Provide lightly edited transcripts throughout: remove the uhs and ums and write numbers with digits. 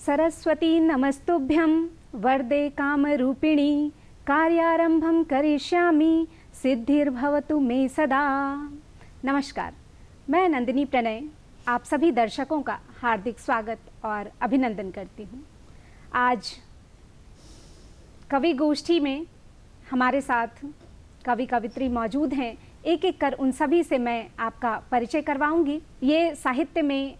सरस्वती नमस्तुभ्यं वरदे कामरूपिणी कार्यारंभं करिष्यामि सिद्धिर्भवतु मे सदा। नमस्कार, मैं नंदिनी प्रणय आप सभी दर्शकों का हार्दिक स्वागत और अभिनंदन करती हूँ। आज कवि गोष्ठी में हमारे साथ कवि कवित्री मौजूद हैं। एक एक कर उन सभी से मैं आपका परिचय करवाऊंगी। ये साहित्य में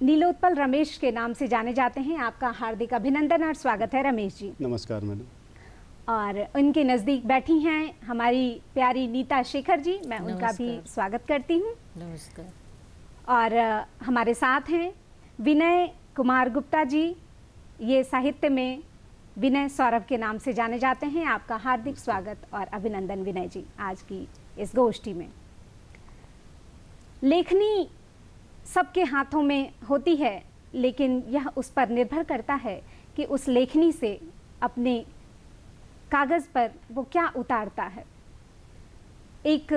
नीलोत्पल रमेश के नाम से जाने जाते हैं। आपका हार्दिक अभिनंदन और स्वागत है रमेश जी। नमस्कार मैडम। और उनके नज़दीक बैठी हैं हमारी प्यारी नीता शेखर जी, मैं उनका भी स्वागत करती हूँ। नमस्कार। और हमारे साथ हैं विनय कुमार गुप्ता जी, ये साहित्य में विनय सौरभ के नाम से जाने जाते हैं। आपका हार्दिक स्वागत और अभिनंदन विनय जी आज की इस गोष्ठी में। लेखनी सबके हाथों में होती है, लेकिन यह उस पर निर्भर करता है कि उस लेखनी से अपने कागज़ पर वो क्या उतारता है। एक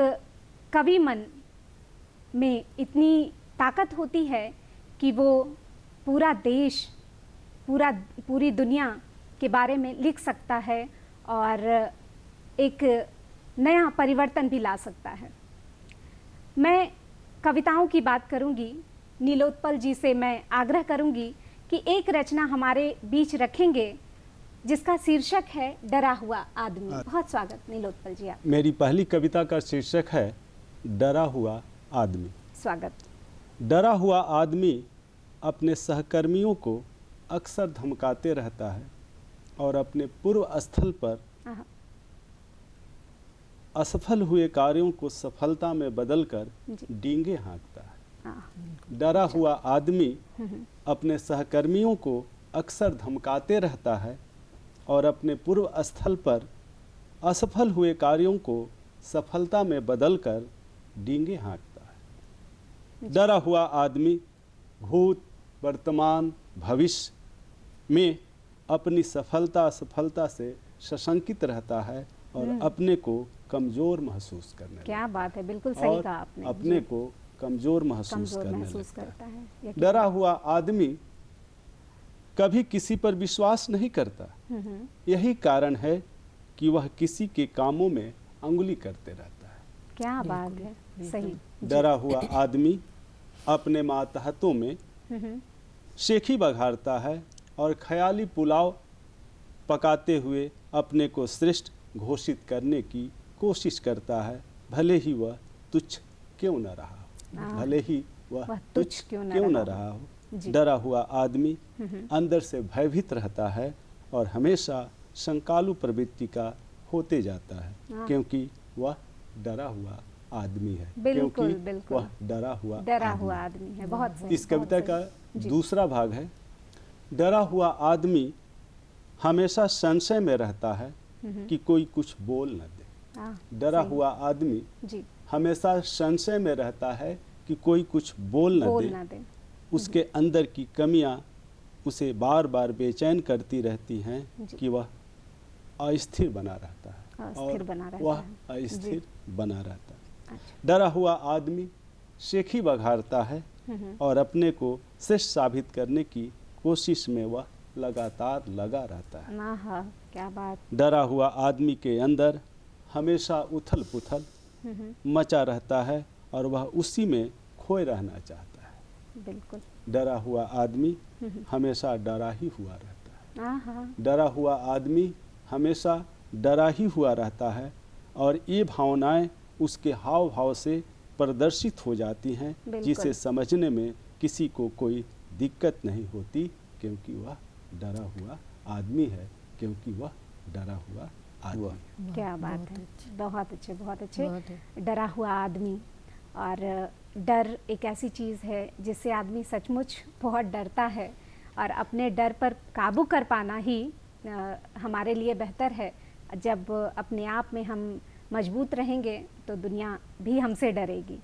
कवि मन में इतनी ताकत होती है कि वो पूरा देश, पूरी दुनिया के बारे में लिख सकता है और एक नया परिवर्तन भी ला सकता है। मैं कविताओं की बात करूंगी। नीलोत्पल जी से मैं आग्रह करूंगी कि एक रचना हमारे बीच रखेंगे जिसका शीर्षक है डरा हुआ आदमी। बहुत स्वागत नीलोत्पल जी आप। मेरी पहली कविता का शीर्षक है डरा हुआ आदमी। स्वागत। डरा हुआ आदमी अपने सहकर्मियों को अक्सर धमकाते रहता है और अपने पूर्व स्थल पर असफल हुए कार्यों को सफलता में बदलकर डींगे हाँकता है। डरा हुआ आदमी अपने सहकर्मियों को अक्सर धमकाते रहता है और अपने पूर्व स्थल पर असफल हुए कार्यों को सफलता में बदलकर डींगे हाँकता है। डरा हुआ आदमी भूत, वर्तमान, भविष्य में अपनी सफलता असफलता से सशंकित रहता है और अपने को कमजोर महसूस करने। क्या बात है, बिल्कुल सही कहा आपने। अपने को कमजोर महसूस करता है। डरा हुआ आदमी कभी किसी पर विश्वास नहीं करता। यही कारण है कि वह किसी के कामों में अंगुली करते रहता है। क्या बात है, सही। डरा हुआ आदमी अपने मातहतों में शेखी बघारता है और ख्याली पुलाव पकाते हुए अपने को श्रेष्ठ घोषित करने की कोशिश करता है, भले ही वह तुच्छ क्यों न रहा हो। भले ही वह तुच्छ क्यों न रहा हो। डरा हुआ आदमी अंदर से भयभीत रहता है और हमेशा शंकालु प्रवृत्ति का होते जाता है, क्योंकि वह डरा हुआ आदमी है। बिल्कुल, क्योंकि वह डरा हुआ आदमी है। बहुत सही। इस कविता का दूसरा भाग है, डरा हुआ आदमी हमेशा संशय में रहता है कि कोई कुछ बोल न दे। डरा हुआ आदमी हमेशा संशय में रहता है कि कोई कुछ बोल न दे। उसके अंदर की कमियां उसे बार बार बेचैन करती रहती हैं कि वह अस्थिर बना रहता है और वह अस्थिर बना रहता है। डरा हुआ आदमी शेखी बघारता है और अपने को श्रेष्ठ साबित करने की कोशिश में वह लगातार लगा रहता है। क्या बात। डरा हुआ आदमी के अंदर हमेशा उथल पुथल मचा रहता है और वह उसी में खोए रहना चाहता है। बिल्कुल। डरा हुआ आदमी हमेशा डरा ही हुआ रहता है। डरा हुआ आदमी हमेशा डरा ही हुआ रहता है और ये भावनाएं उसके हाव भाव से प्रदर्शित हो जाती हैं, जिसे समझने में किसी को कोई दिक्कत नहीं होती, क्योंकि वह डरा हुआ आदमी है, क्योंकि वह डरा हुआ आदमी। क्या बात है, बहुत अच्छे, बहुत अच्छे। डरा हुआ आदमी। और डर एक ऐसी चीज़ है जिससे आदमी सचमुच बहुत डरता है और अपने डर पर काबू कर पाना ही हमारे लिए बेहतर है। जब अपने आप में हम मजबूत रहेंगे तो दुनिया भी हमसे डरेगी।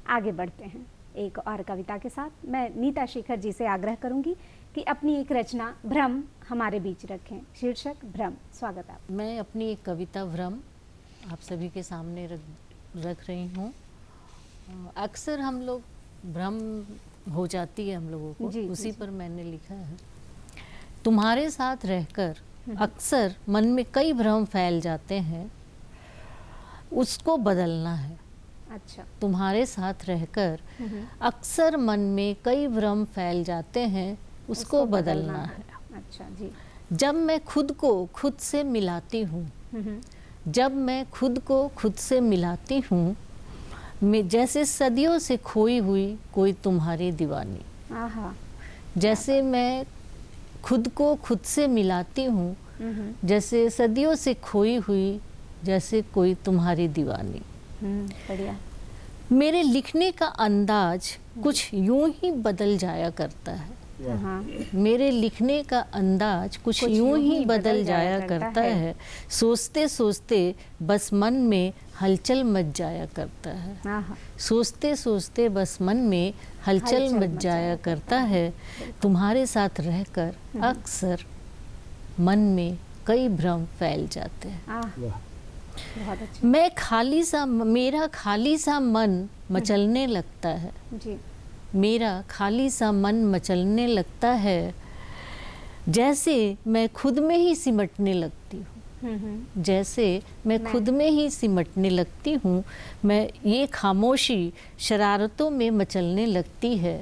आगे बढ़ते हैं एक और कविता के साथ। मैं नीता शेखर जी से आग्रह करूंगी कि अपनी एक रचना भ्रम हमारे बीच रखें। शीर्षक भ्रम। स्वागत आप। मैं अपनी एक कविता भ्रम आप सभी के सामने रख रही हूँ। अक्सर हम लोग भ्रम हो जाती है हम लोगों को, जी, उसी जी। पर मैंने लिखा है। तुम्हारे साथ रहकर अक्सर मन में कई भ्रम फैल जाते हैं, उसको बदलना है। अच्छा। तुम्हारे साथ रहकर अक्सर मन में कई भ्रम फैल जाते हैं, उसको बदलना है। अच्छा जी। जब मैं खुद को खुद से मिलाती हूँ, जब मैं खुद को खुद से मिलाती हूँ, मैं जैसे सदियों से खोई हुई कोई तुम्हारी दीवानी। आहा। जैसे मैं खुद को खुद से मिलाती हूँ, जैसे सदियों से खोई हुई जैसे कोई तुम्हारी दीवानी। बढ़िया। मेरे लिखने का अंदाज कुछ यूं ही बदल जाया करता है। हाँ। मेरे लिखने का अंदाज कुछ यूं ही बदल जाया करता है। सोचते सोचते बस मन में हलचल मच जाया करता है। आहा। सोचते सोचते बस मन में हलचल मच जाया करता है। तुम्हारे साथ रहकर अक्सर मन में कई भ्रम फैल जाते हैं। आह, बहुत अच्छा। मेरा खाली सा मन मचलने लगता है। जी। मेरा खाली सा मन मचलने लगता है, जैसे मैं खुद में ही सिमटने लगती हूँ। जैसे मैं खुद में ही सिमटने लगती हूँ। मैं ये खामोशी शरारतों में मचलने लगती है।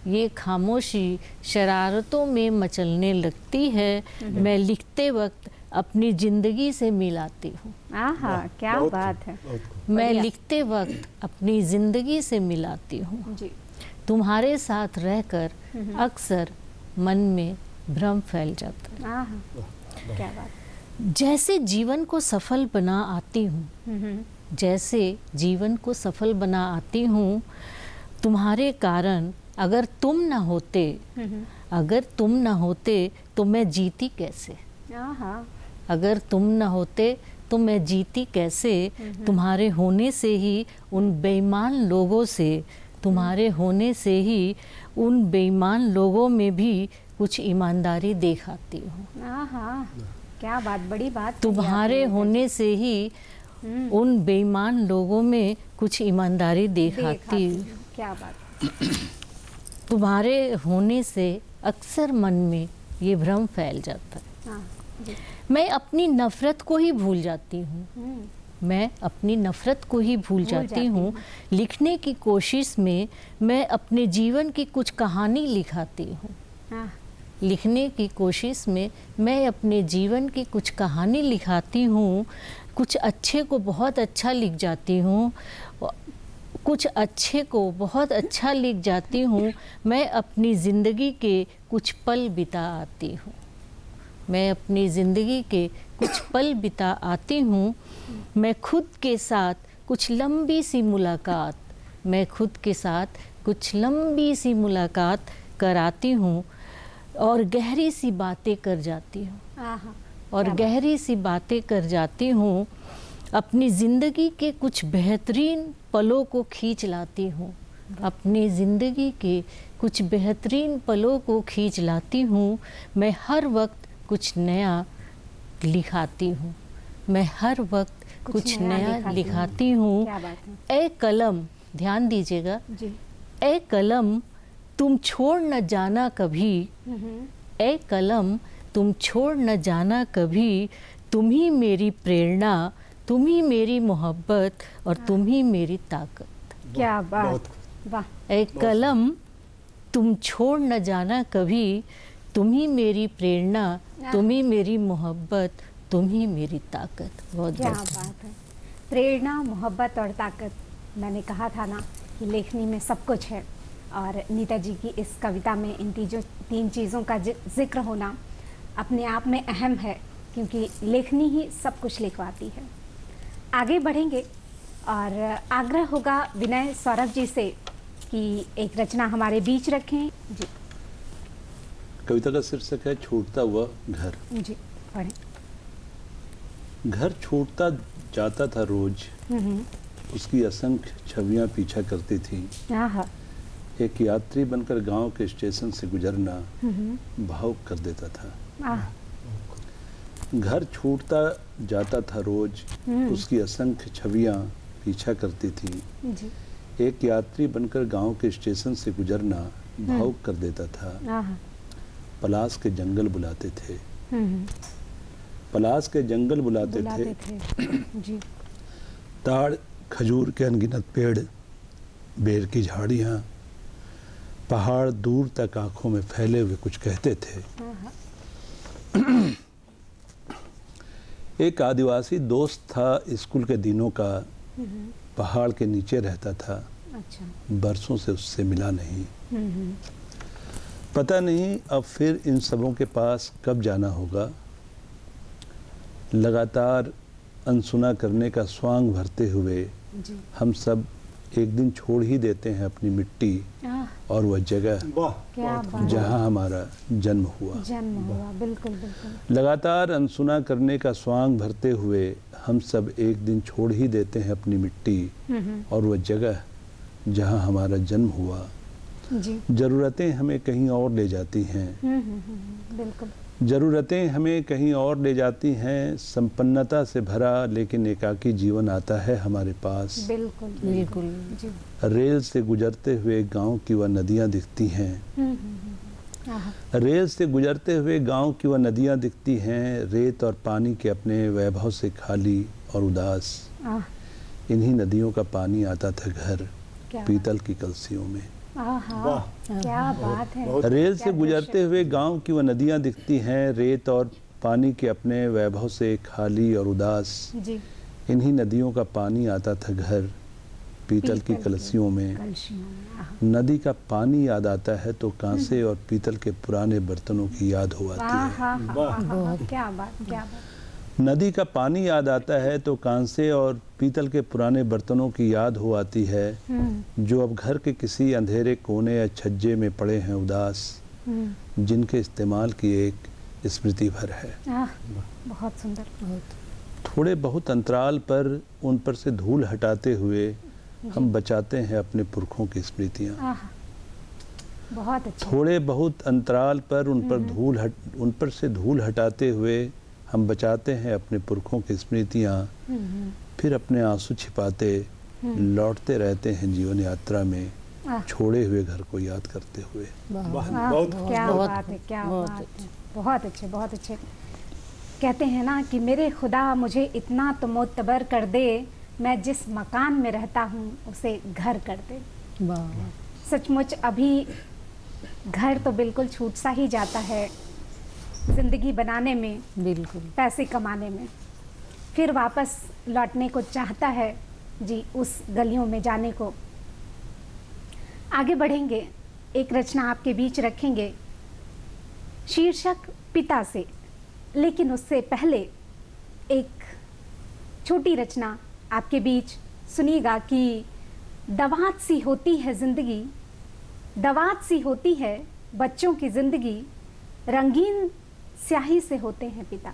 ये खामोशी शरारतों में मचलने लगती है। मैं लिखते वक्त अपनी ज़िंदगी से मिलाती हूँ। आहा, क्या बात है। मैं लिखते वक्त अपनी ज़िंदगी से मिलाती हूँ। जी। तुम्हारे साथ रहकर अक्सर मन में भ्रम फैल जाता है। आहा, क्या बात। जैसे जीवन को सफल बना आती हूँ, जैसे जीवन को सफल बना आती हूँ, तुम्हारे कारण अगर तुम ना होते, अगर तुम ना होते तो मैं जीती कैसे। आहा। अगर तुम ना होते तो मैं जीती कैसे। तुम्हारे होने से ही उन बेईमान लोगों से, तुम्हारे होने से ही उन बेईमान लोगों में भी कुछ ईमानदारी देख आती हूँ। आहा, क्या बात, बड़ी बात। तुम्हारे होने से ही उन बेईमान लोगों में कुछ ईमानदारी देख आती हूँ। क्या बात। तुम्हारे होने से अक्सर मन में ये भ्रम फैल जाता है। हाँ, जी। मैं अपनी नफ़रत को ही भूल जाती हूँ। मैं अपनी नफ़रत को ही भूल जाती हूँ। लिखने की कोशिश में मैं अपने जीवन की कुछ कहानी लिखाती हूँ। हाँ। लिखने की कोशिश में मैं अपने जीवन की कुछ कहानी लिखाती हूँ। कुछ अच्छे को बहुत अच्छा लिख जाती हूँ, कुछ अच्छे को बहुत अच्छा लिख जाती हूँ। मैं अपनी ज़िंदगी के कुछ पल बिता आती हूँ। मैं अपनी ज़िंदगी के कुछ पल बिता आती हूँ। मैं खुद के साथ कुछ लंबी सी मुलाकात, मैं खुद के साथ कुछ लंबी सी मुलाकात कराती हूँ और गहरी सी बातें कर जाती हूँ। और गहरी सी बातें कर जाती हूँ। अपनी ज़िंदगी के कुछ बेहतरीन पलों को खींच लाती हूँ। अपनी ज़िंदगी के कुछ बेहतरीन पलों को खींच लाती हूँ। मैं हर वक्त कुछ नया लिखाती हूँ। मैं हर वक्त कुछ नया लिखाती हूँ। ए कलम, ध्यान दीजिएगा जी। ए कलम तुम छोड़ न जाना कभी। ए कलम तुम छोड़ न जाना कभी। तुम ही मेरी प्रेरणा, तुम ही मेरी मोहब्बत और तुम ही मेरी ताकत। क्या बात, वाह। ए कलम तुम छोड़ न जाना कभी। तुम ही मेरी प्रेरणा, तुम ही मेरी मोहब्बत, तुम ही मेरी ताकत। बहुत क्या बात है। प्रेरणा, मोहब्बत और ताकत। मैंने कहा था ना कि लेखनी में सब कुछ है, और नीता जी की इस कविता में इन तीन चीज़ों का जिक्र होना अपने आप में अहम है, क्योंकि लेखनी ही सब कुछ लिखवाती है। आगे बढ़ेंगे और आग्रह होगा विनय सौरभ जी से कि एक रचना हमारे बीच रखें जी। कविता का शीर्षक है छूटता हुआ घर। जी, पढ़ें। घर छूटता जाता था रोज, उसकी असंख्य छवियां पीछा करती थी। एक यात्री बनकर गांव के स्टेशन से गुजरना भावुक कर देता था। घर छूटता जाता था रोज, उसकी असंख्य छवियां पीछा करती थी। एक यात्री बनकर गांव के स्टेशन से गुजरना भावुक कर देता था। पलाश के जंगल बुलाते थे, पलाश के जंगल बुलाते थे। जी। ताड़ खजूर के अनगिनत पेड़, बेर की झाड़ियाँ, पहाड़ दूर तक आंखों में फैले हुए कुछ कहते थे। एक आदिवासी दोस्त था स्कूल के दिनों का, पहाड़ के नीचे रहता था। अच्छा। बरसों से उससे मिला नहीं। पता नहीं अब फिर इन सबों के पास कब जाना होगा। लगातार अनसुना करने का स्वांग भरते हुए जी। हम सब एक दिन छोड़ ही देते हैं अपनी मिट्टी और वह जगह जहाँ हमारा जन्म हुआ। बिल्कुल बिल्कुल। लगातार अनसुना करने का स्वांग भरते हुए हम सब एक दिन छोड़ ही देते हैं अपनी मिट्टी और वह जगह जहाँ हमारा जन्म हुआ। जी। ज़रूरतें हमें कहीं और ले जाती हैं। बिल्कुल। ज़रूरतें हमें कहीं और ले जाती हैं। संपन्नता से भरा लेकिन एकाकी जीवन आता है हमारे पास। बिल्कुल बिल्कुल। जी। रेल से गुजरते हुए गांव की वह नदियां दिखती हैं। रेल से गुजरते हुए गांव की वह नदियां दिखती हैं, रेत और पानी के अपने वैभव से खाली और उदास। इन्हीं नदियों का पानी आता था घर, पीतल की कलसियों में। क्या बात है। रेल से गुजरते हुए गांव की वह नदियां दिखती हैं, रेत और पानी के अपने वैभव से खाली और उदास। जी। इन्हीं नदियों का पानी आता था घर, पीतल की कलसियों में। नदी का पानी याद आता है तो कांसे और पीतल के पुराने बर्तनों की याद हो आती है। क्या बात। नदी का पानी याद आता है तो कांसे और पीतल के पुराने बर्तनों की याद हो आती है, जो अब घर के किसी अंधेरे कोने या छज्जे में पड़े हैं उदास, जिनके इस्तेमाल की एक स्मृति भर है। बहुत सुंदर। थोड़े बहुत अंतराल पर उन पर से धूल हटाते हुए हम बचाते हैं अपने पुरखों की स्मृतियाँ। बहुत अच्छा। थोड़े बहुत अंतराल पर उन पर से धूल हटाते हुए हम बचाते हैं अपने पुरखों की स्मृतियाँ। फिर अपने आंसू छिपाते लौटते रहते हैं जीवन यात्रा में, छोड़े हुए घर को याद करते हुए। क्या बात है, क्या बात है। बहुत अच्छे, बहुत अच्छे। कहते हैं ना कि मेरे खुदा मुझे इतना तो मोतबर कर दे, मैं जिस मकान में रहता हूँ उसे घर कर दे। सचमुच अभी घर तो बिल्कुल छूट सा ही जाता है जिंदगी बनाने में, बिल्कुल पैसे कमाने में। फिर वापस लौटने को चाहता है जी उस गलियों में जाने को। आगे बढ़ेंगे, एक रचना आपके बीच रखेंगे, शीर्षक पिता से। लेकिन उससे पहले एक छोटी रचना आपके बीच सुनिएगा कि दवात सी होती है ज़िंदगी, दवात सी होती है बच्चों की ज़िंदगी, रंगीन स्याही से होते हैं पिता,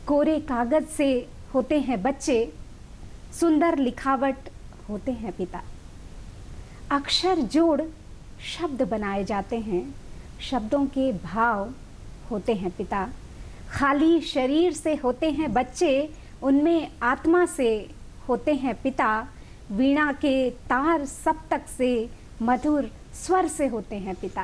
कोरे कागज से होते हैं बच्चे, सुंदर लिखावट होते हैं पिता। अक्षर जोड़ शब्द बनाए जाते हैं, शब्दों के भाव होते हैं पिता। खाली शरीर से होते हैं बच्चे, उनमें आत्मा से होते हैं पिता। वीणा के तार सप्तक से मधुर स्वर से होते हैं पिता।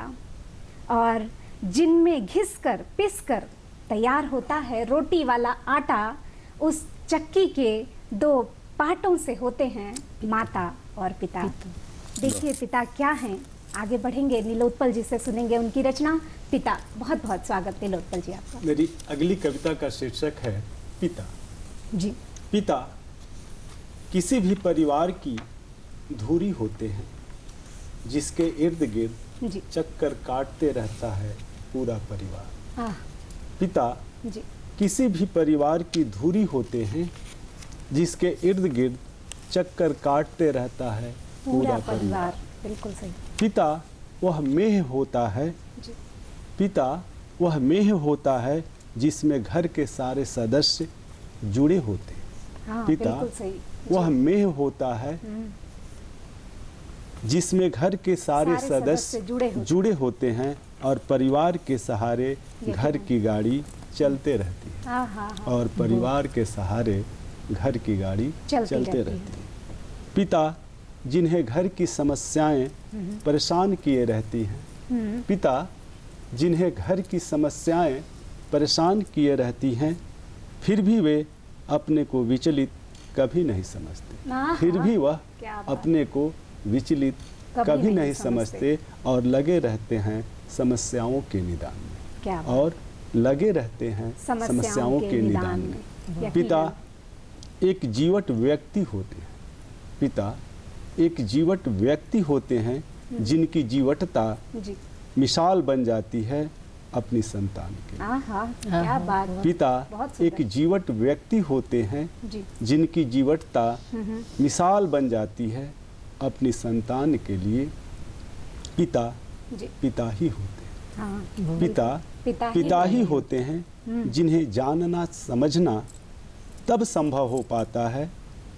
और जिनमें घिसकर पिसकर तैयार होता है रोटी वाला आटा, उस चक्की के दो पाटों से होते हैं माता और पिता। देखिए पिता क्या हैं। आगे बढ़ेंगे, नीलोत्पल जी से सुनेंगे उनकी रचना पिता। बहुत बहुत स्वागत नीलोत्पल जी आपका। मेरी अगली कविता का शीर्षक है पिता। जी। पिता किसी भी परिवार की धुरी होते हैं, जिसके इर्द गिर्द चक्कर काटते रहता है पूरा परिवार। पिता जी। किसी भी परिवार की धुरी होते हैं, जिसके इर्द गिर्द चक्कर काटते रहता है पूरा परिवार। बिल्कुल सही। पिता वह मेह होता है जी। पिता वह मेह होता है जिसमें घर के सारे सदस्य जुड़े होते हैं। पिता वह मेह होता है जिसमें घर के सारे सदस्य जुड़े होते हैं और परिवार के सहारे घर की गाड़ी चलते रहती है। और परिवार के सहारे घर की गाड़ी चलते रहती है। पिता जिन्हें घर की समस्याएं परेशान किए रहती हैं। पिता जिन्हें घर की समस्याएं परेशान किए रहती हैं, फिर भी वे अपने को विचलित कभी नहीं समझते। फिर भी वह अपने को विचलित कभी नहीं समझते और लगे रहते हैं समस्याओं के निदान में। और लगे रहते हैं समस्याओं के निदान में। पिता एक जीवट व्यक्ति होते हैं। पिता एक जीवट व्यक्ति होते हैं जिनकी जीवटता मिसाल बन जाती है अपनी संतान के। क्या बात। पिता एक जीवट व्यक्ति होते हैं जिनकी जीवटता मिसाल बन जाती है अपनी संतान के लिए। पिता पिता ही होते हैं। पिता ही होते हैं जिन्हें जानना समझना तब संभव हो पाता है,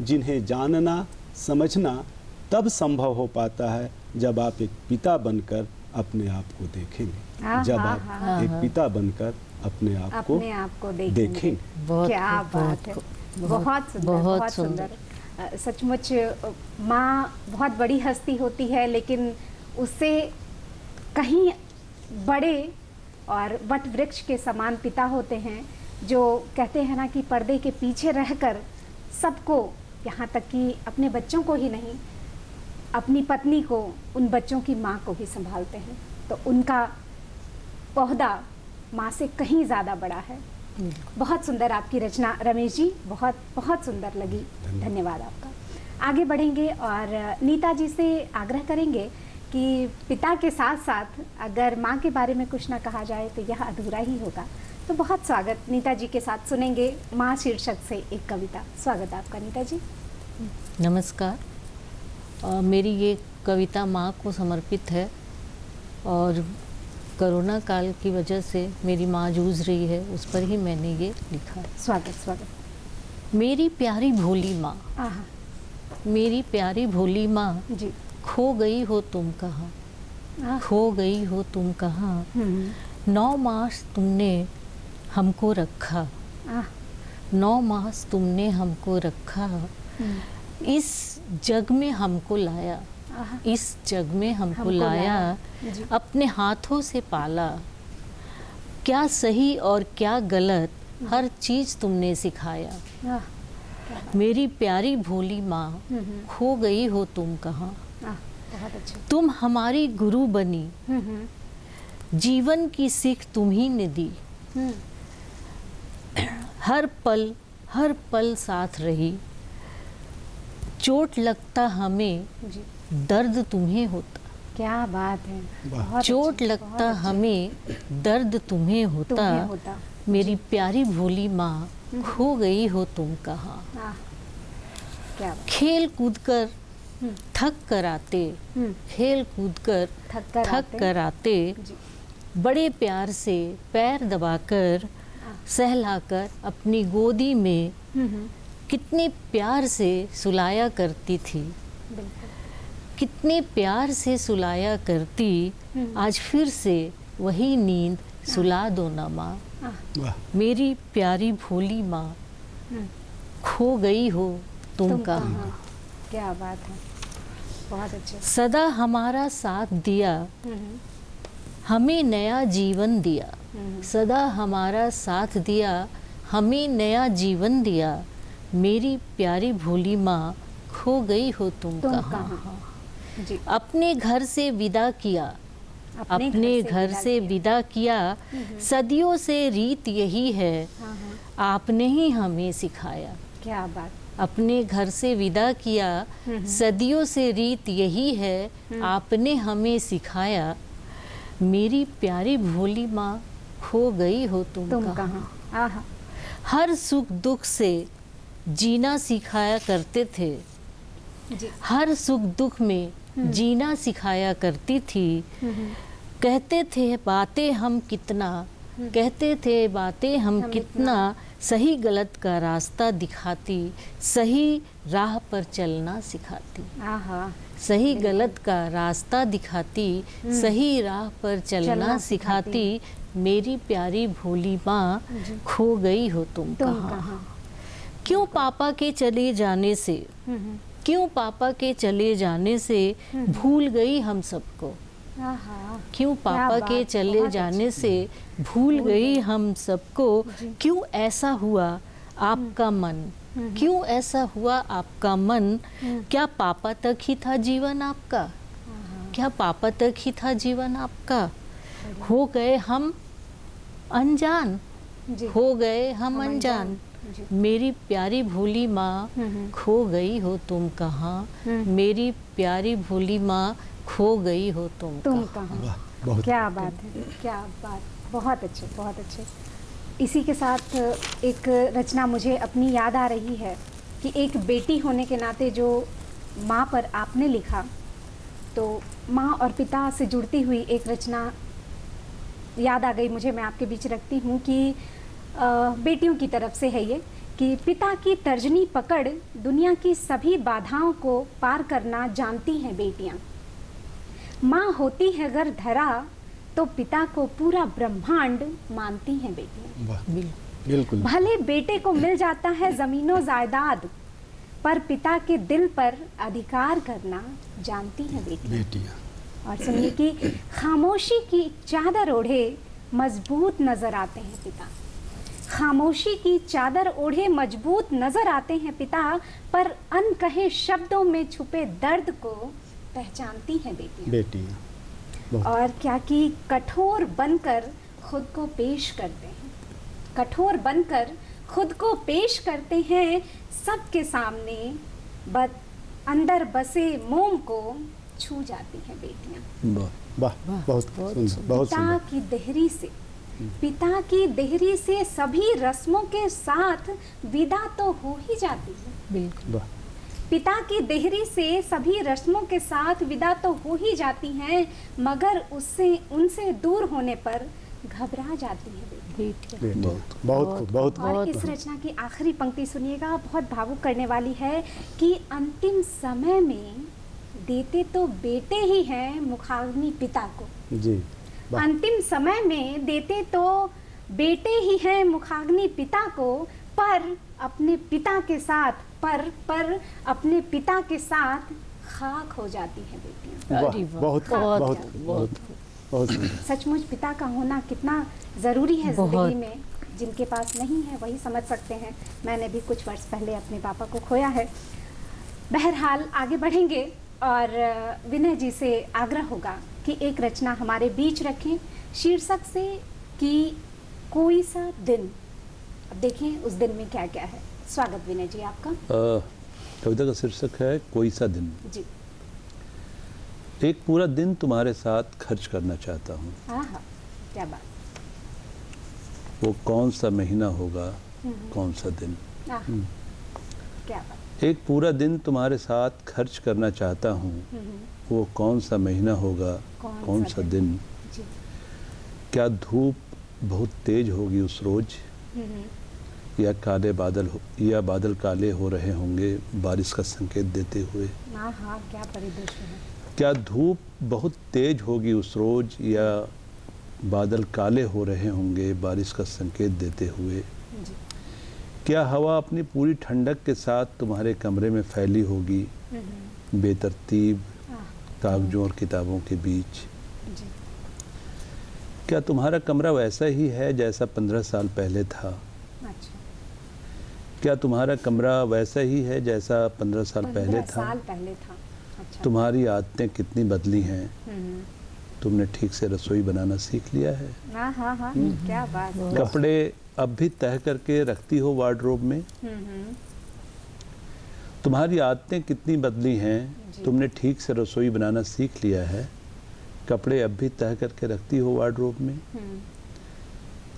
जिन्हें जानना समझना तब संभव हो पाता है जब आप एक पिता बनकर अपने आप को देखेंगे। जब आप एक पिता बनकर अपने आप को देखेंगे। क्या बात है। बहुत सुंदर। सचमुच माँ बहुत बड़ी हस्ती होती है, लेकिन उससे कहीं बड़े और वट वृक्ष के समान पिता होते हैं, जो कहते हैं ना कि पर्दे के पीछे रहकर सबको, यहाँ तक कि अपने बच्चों को ही नहीं, अपनी पत्नी को, उन बच्चों की माँ को भी संभालते हैं। तो उनका पौधा माँ से कहीं ज़्यादा बड़ा है। बहुत सुंदर आपकी रचना रमेश जी, बहुत बहुत सुंदर लगी। धन्यवाद आपका। आगे बढ़ेंगे और नीता जी से आग्रह करेंगे कि पिता के साथ साथ अगर माँ के बारे में कुछ ना कहा जाए तो यह अधूरा ही होगा। तो बहुत स्वागत, नीता जी के साथ सुनेंगे माँ शीर्षक से एक कविता। स्वागत आपका नीता जी। नमस्कार। मेरी ये कविता माँ को समर्पित है और कोरोना काल की वजह से मेरी माँ जूझ रही है, उस पर ही मैंने ये लिखा है। स्वागत। मेरी प्यारी भोली माँ, मेरी प्यारी भोली माँ, खो गई हो तुम कहाँ, खो गई हो तुम कहाँ। 9 मास तुमने हमको रखा, 9 मास तुमने हमको रखा, इस जग में हमको लाया, इस जग में हमको लाया, अपने हाथों से पाला। क्या सही और क्या गलत हर चीज़ तुमने सिखाया। मेरी प्यारी भोली माँ, खो गई हो तुम कहाँ। तुम हमारी गुरु बनी, जीवन की सीख तुम ही ने दी। हर पल साथ रही, चोट लगता हमें दर्द तुम्हें होता। क्या बात है। चोट लगता हमें दर्द तुम्हें होता। मेरी प्यारी भोली माँ, खो गई हो तुम कहाँ। खेल कूद कर थक कर आते, खेल कूद कर थक कर आते, बड़े प्यार से पैर दबाकर सहलाकर अपनी गोदी में कितने प्यार से सुलाया करती थी, कितने प्यार से सुलाया करती। आज फिर से वही नींद सुला दो ना माँ। मेरी प्यारी भोली माँ, खो गई हो तुम कहाँ। क्या बात है, बहुत अच्छा। सदा हमारा साथ दिया, हमें नया जीवन दिया, सदा हमारा साथ दिया, हमें नया जीवन दिया। मेरी प्यारी भोली माँ, खो गई हो तुम कहाँ। अपने घर से विदा किया, अपने घर से विदा किया, सदियों से रीत यही है, आपने ही हमें सिखाया। क्या बात। अपने घर से विदा किया, सदियों से रीत यही है, आपने हमें सिखाया। मेरी प्यारी भोली माँ, खो गई हो तुम कहाँ। हर सुख दुख से जीना सिखाया करते थे, हर सुख दुख में जीना सिखाया करती थी। कहते थे बातें हम कितना, कहते थे बातें हम कितना, सही गलत का रास्ता दिखाती, सही राह पर चलना सिखाती। सही गलत का रास्ता दिखाती, सही राह पर चलना सिखाती। मेरी प्यारी भोली माँ, खो गई हो तुम कहाँ। क्यों पापा के चले जाने से, क्यों पापा के चले जाने से भूल गई हम सबको, क्यों पापा के चले जाने से भूल गई हम सबको, क्यों ऐसा हुआ आपका मन, क्यों ऐसा हुआ आपका मन, क्या पापा तक ही था जीवन आपका, क्या पापा तक ही था जीवन आपका, हो गए हम अनजान, हो गए हम अनजान, मेरी प्यारी भोली माँ खो गई हो तुम कहाँ, मेरी प्यारी भोली माँ खो गई हो तुम कहाँ। क्या बात है, क्या बात, बहुत अच्छे, बहुत अच्छे। इसी के साथ एक रचना मुझे अपनी याद आ रही है कि एक बेटी होने के नाते जो माँ पर आपने लिखा, तो माँ और पिता से जुड़ती हुई एक रचना याद आ गई मुझे, मैं आपके बीच रखती हूँ कि बेटियों की तरफ से है ये, कि पिता की तर्जनी पकड़ दुनिया की सभी बाधाओं को पार करना जानती हैं बेटियाँ। माँ होती है अगर धरा तो पिता को पूरा ब्रह्मांड मानती हैं बेटियाँ। बिल्कुल। भले बेटे को मिल जाता है ज़मीनों जायदाद, पर पिता के दिल पर अधिकार करना जानती हैं बेटियाँ। और सुनिए कि खामोशी की चादर ओढ़े मजबूत नजर आते हैं पिता, खामोशी की चादर ओढ़े मजबूत नजर आते हैं पिता, पर अनकहे शब्दों में छुपे दर्द को पहचानती हैं बेटियां। और क्या कि कठोर बनकर खुद को पेश करते हैं, कठोर बनकर खुद को पेश करते हैं सबके सामने, अंदर बसे मोम को छू जाती हैं बेटियां। वाह, बहुत बहुत पिता की देहरी से, पिता की देहरी से सभी रस्मों के साथ विदा तो हो ही जाती है। बिल्कुल। पिता की देहरी से सभी रस्मों के साथ विदा तो हो ही जाती हैं, मगर उससे उनसे दूर होने पर घबरा जाती है बेटियां। बहुत। और इस रचना की आखिरी पंक्ति सुनिएगा, बहुत भावुक करने वाली है कि अंतिम समय में देते तो बेटे ही हैं मुखाग्नि पिता को जी। अंतिम समय में देते तो बेटे ही हैं मुखाग्नि पिता को, पर अपने पिता के साथ पर अपने पिता के साथ खाक हो जाती है बेटियां। बहुत सचमुच पिता का होना कितना ज़रूरी है ज़िंदगी में। जिनके पास नहीं है वही समझ सकते हैं। मैंने भी कुछ वर्ष पहले अपने पापा को खोया है। बहरहाल आगे बढ़ेंगे और विनय जी से आग्रह होगा कि एक रचना हमारे बीच रखें शीर्षक से कि कोई सा दिन। अब देखें उस दिन में क्या क्या है। स्वागत विनय जी आपका। कविता का शीर्षक है कोई सा दिन। जी। एक पूरा दिन तुम्हारे साथ खर्च करना चाहता हूँ। हाँ, क्या बात। वो कौन सा महीना होगा, कौन सा दिन। क्या बात। एक पूरा दिन तुम्हारे साथ खर्च करना चाहता हूँ, वो कौन सा महीना होगा, कौन सा दिन। जी। क्या धूप बहुत तेज होगी उस रोज, या बादल काले हो रहे होंगे बारिश का संकेत देते हुए। हाँ, क्या परिदृश्य है। क्या धूप बहुत तेज होगी उस रोज, या बादल काले हो रहे होंगे बारिश का संकेत देते हुए। जी। क्या हवा अपनी पूरी ठंडक के साथ तुम्हारे कमरे में फैली होगी, बेतरतीब कागजों और किताबों के बीच। जी। क्या तुम्हारा कमरा वैसा ही है जैसा 15 साल पहले था। अच्छा। क्या तुम्हारा कमरा वैसा ही है जैसा 15 साल पहले था। अच्छा। तुम्हारी आदतें कितनी बदली हैं, तुमने ठीक से रसोई बनाना सीख लिया है। हाँ, क्या बात। कपड़े अब भी तह करके रखती हो वार्डरोब में। तुम्हारी आदतें कितनी बदली हैं, तुमने ठीक से रसोई बनाना सीख लिया है। कपड़े अब भी तह करके रखती हो वार्डरोब में।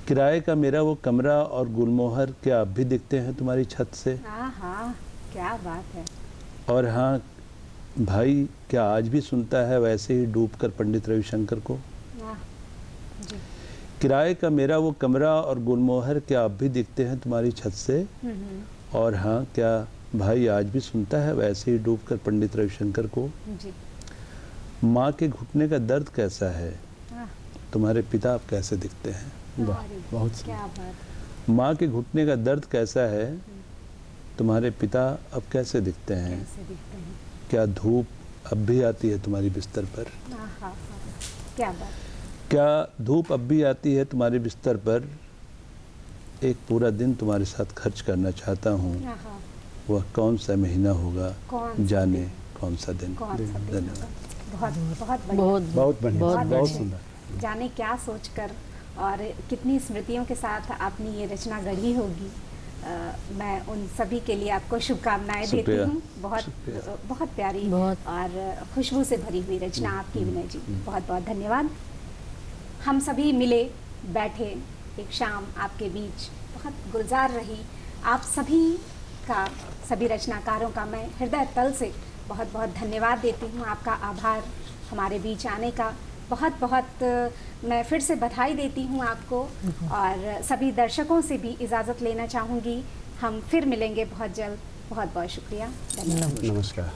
किराए का मेरा वो कमरा और गुलमोहर क्या अब भी दिखते हैं तुम्हारी छत से। हाँ, क्या बात है। और हाँ भाई, क्या आज भी सुनता है वैसे ही डूबकर पंडित रविशंकर को। जी। किराए का मेरा वो कमरा और गुलमोहर क्या अब भी दिखते हैं तुम्हारी छत से। और हाँ, क्या भाई आज भी सुनता है वैसे ही डूबकर पंडित रविशंकर को। जी। माँ के घुटने का दर्द कैसा है, तुम्हारे पिता अब कैसे दिखते हैं। बहुत क्या बात। माँ के घुटने का दर्द कैसा है, तुम्हारे पिता अब कैसे दिखते हैं? कैसे दिखते हैं? क्या धूप अब भी आती है तुम्हारी बिस्तर पर? हाँ, क्या बात। क्या धूप अब भी आती है तुम्हारे बिस्तर पर? एक पूरा दिन तुम्हारे साथ खर्च करना चाहता हूँ, वह कौन सा महीना होगा, जाने कौन सा दिन। धन्यवाद। बहुत बहुत बहुत बढ़िया, बहुत सुंदर। जाने क्या सोचकर और कितनी स्मृतियों के साथ आपने ये रचना गढ़ी होगी। मैं उन सभी के लिए आपको शुभकामनाएं देती हूँ। बहुत प्यारी और खुशबू से भरी हुई रचना आपकी विनय जी, बहुत बहुत धन्यवाद। हम सभी मिले बैठे एक शाम आपके बीच, बहुत गुलजार रही। आप सभी का, सभी रचनाकारों का मैं हृदय तल से बहुत बहुत धन्यवाद देती हूँ। आपका आभार हमारे बीच आने का। बहुत बहुत मैं फिर से बधाई देती हूँ आपको, और सभी दर्शकों से भी इजाज़त लेना चाहूँगी। हम फिर मिलेंगे बहुत जल्द। बहुत बहुत शुक्रिया। नमस्कार।